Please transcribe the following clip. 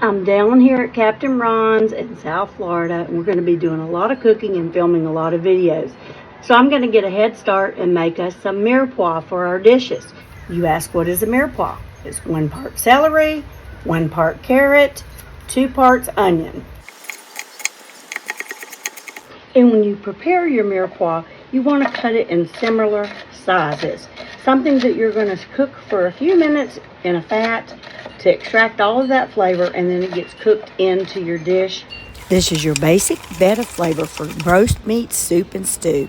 I'm down here at Captain Ron's in South Florida, and we're going to be doing a lot of cooking and filming a lot of videos. So I'm going to get a head start and make us some mirepoix for our dishes. You ask, what is a mirepoix? It's 1 part celery, 1 part carrot, 2 parts onion. And when you prepare your mirepoix, you want to cut it in similar sizes. Something that you're going to cook for a few minutes in a fat to extract all of that flavor, and then it gets cooked into your dish. This is your basic bed of flavor for roast meat, soup, and stew.